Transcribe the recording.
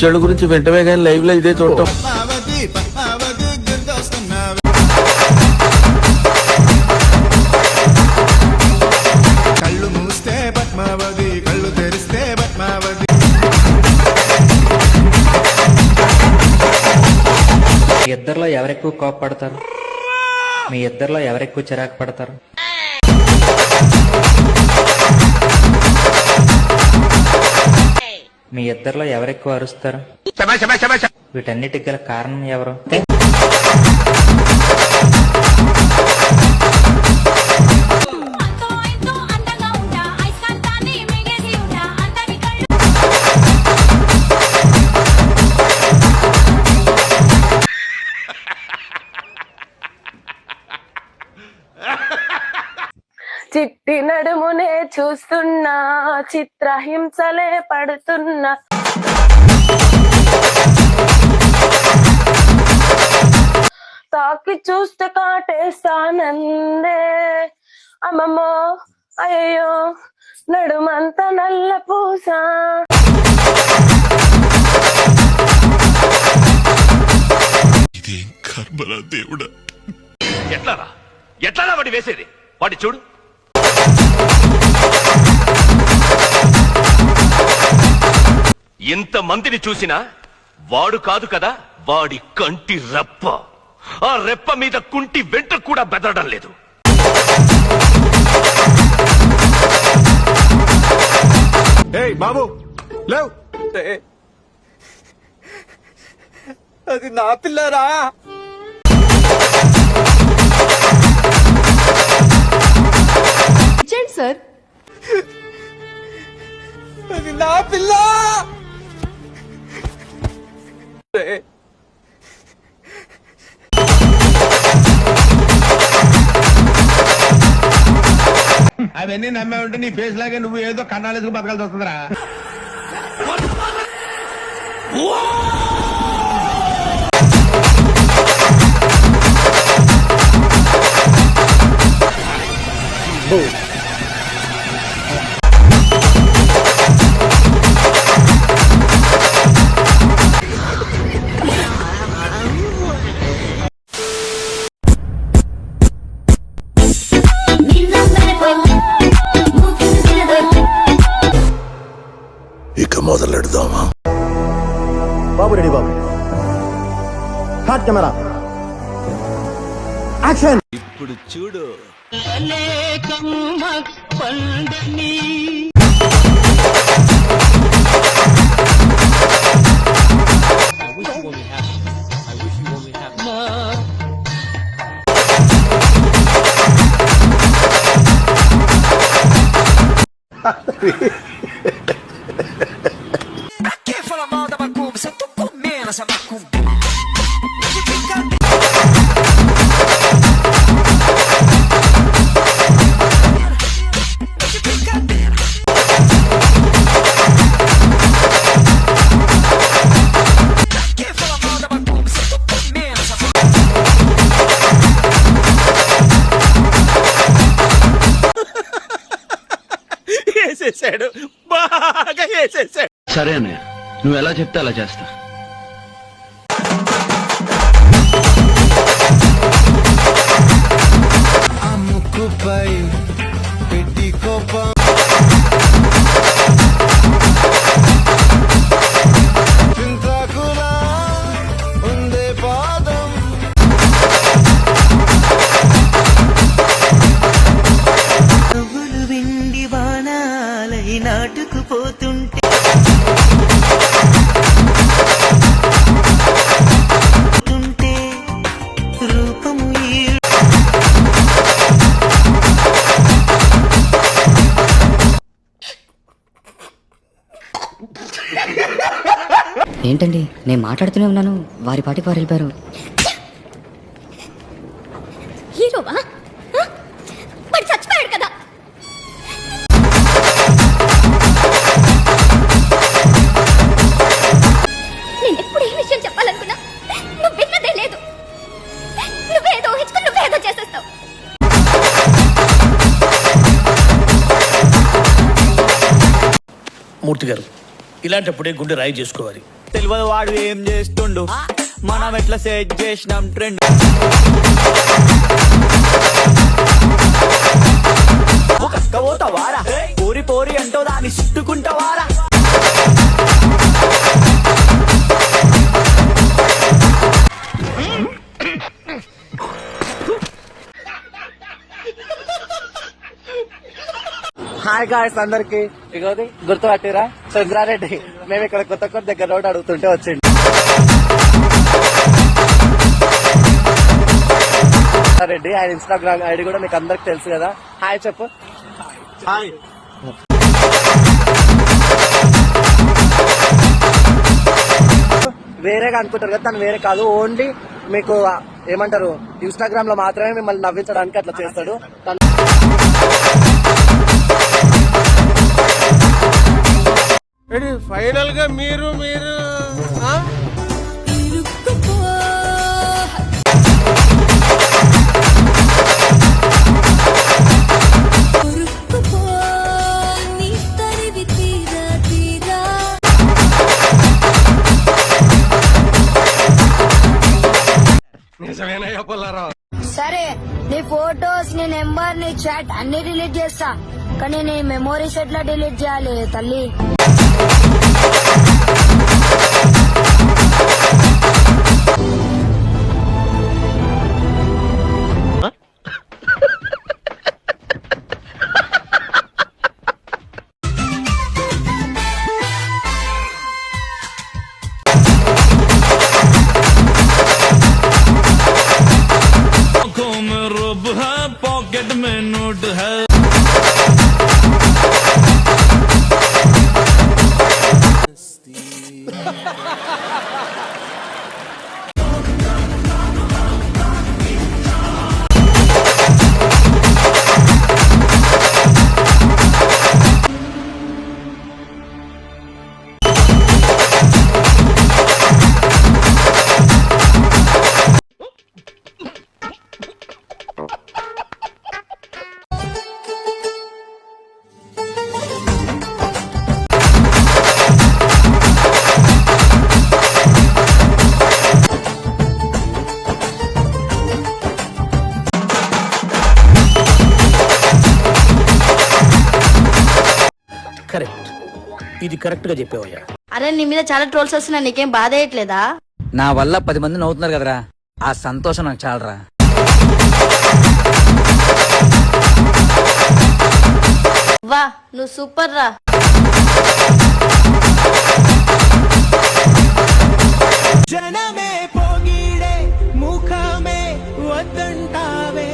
పిచ్చోళ్ళ గురించి వెంటనే కానీ లైవ్ లో ఇదే చూడటం. కళ్ళు మూస్తే పద్మావతి, కళ్ళు తెరిస్తే పద్మావతి. మీ ఇద్దరిలో ఎవరెక్కువ కోపపడతారు? మీ ఇద్దరిలో ఎవరెక్కువ చిరాకు పడతారు? మీ ఇద్దరిలో ఎవరెక్కువ అరుస్తారు? వీటన్నిటికి గల కారణం ఎవరు? చిట్టి నడుమునే చూస్తున్నా, చిత్రహింసలే పడుతున్నా. తాకి చూస్తే కాటేస్తానందే అమ్మమ్మో, అయ్యో నడుమంత నల్ల పూస. ఇదేం కర్మరా దేవుడా. ఎట్లా వాడి వేసేది? వాడి చూడు. ఇంత మందిని చూసినా వాడు కాదు కదా, వాడి కంటి రెప్ప. ఆ రెప్ప మీద కుంటి వెంట కూడా బెదరడం లేదు. ఏయ్ బాబు లేవ్. అది నా పిల్లరా. సార్ అది నా పిల్ల. అవన్నీ నమ్మే ఉంటే నీ ఫేస్ లాగే నువ్వు ఏదో కన్నాలేసుకు బతకాల్సి వస్తుందిరా. ఇక మొదలెడదామా? బాబు రెడీ బాబు. Hot camera action. ఇప్పుడు చూడు. Quem fala mal da macumba, cê tô comendo essa macumba. Quem fala mal da macumba, cê tô comendo essa macumba. వేసేసాడు, బాగా వేసేసాడు. సరే అన్నయ్య, నువ్వు ఎలా చెప్తే అలా చేస్తా. ఆ ముక్కుపై పెట్టి కోపం. చింతకులా ఉందే పాదం. విండి బాణాలై నాటుకుపోతుంటే రూపము ఏంటండి, నేను మాట్లాడుతూనే ఉన్నాను, వారి పాటికి వారు వెళ్ళిపోయారు. హీరోవా? మరి చచ్చిపోయాడు కదా. నేను ఎప్పుడు ఏ విషయం చెప్పాలనుకున్నా నువ్వు విన్నదే లేదు. నువ్వేదో ఊహించుకుని నువ్వేదో చేసేస్తావు. మూర్తి గారు, ఇలాంటప్పుడే గుండె రాయి చేసుకోవాలి. తెలియదు వాడు ఏం చేస్తుండు, మనం ఎట్లా సెట్ చేసినాం ట్రెండ్. పోతావారా పోరి పోరి అంటో దాన్ని చుట్టుకుంటావారా. హాయ్ గాయ్స్ అందరికి, ఇగోది గుర్తుపట్టిరా చంద్రారెడ్డి. మేము ఇక్కడ కొత్త కొత్త దగ్గర రోడ్ అడుగుతుంటే వచ్చింది. రెడ్డి ఆయన ఇన్స్టాగ్రామ్ ఐడి కూడా మీకు అందరికి తెలుసు కదా. హాయ్ చెప్పు. హాయ్. వేరేగా అనుకుంటారు కదా, తను వేరే కాదు. ఓన్లీ మీకు ఏమంటారు ఇన్స్టాగ్రామ్ లో మాత్రమే మిమ్మల్ని నవ్వించడానికి అట్లా చేస్తాడు. ఫైనల్ గా మీరు నిజమేనయ్యా పుల్లారావు. సరే, నీ ఫోటోస్, నీ నెంబర్, నీ చాట్ అన్ని డిలీట్ చేస్తా, కానీ నీ మెమోరీస్ ఎట్లా డిలీట్ చేయాలి తల్లి? पॉकेट में नोट है. కరెక్ట్, ఇది కరెక్ట్ గా చెప్పేవయ్యా. అరే, నీ మీద చాలా ట్రోల్స్ వస్తున్నాయి, నీకేం బాధ అయ్యట్లేదా? నా వల్ల 10 మంది నవ్వుతున్నారు కదరా, ఆ సంతోషం నాకు చాలరా. వా, నువ్వు సూపర్ రా. జనమే పొగిడే ముఖమే వద్దంటావే.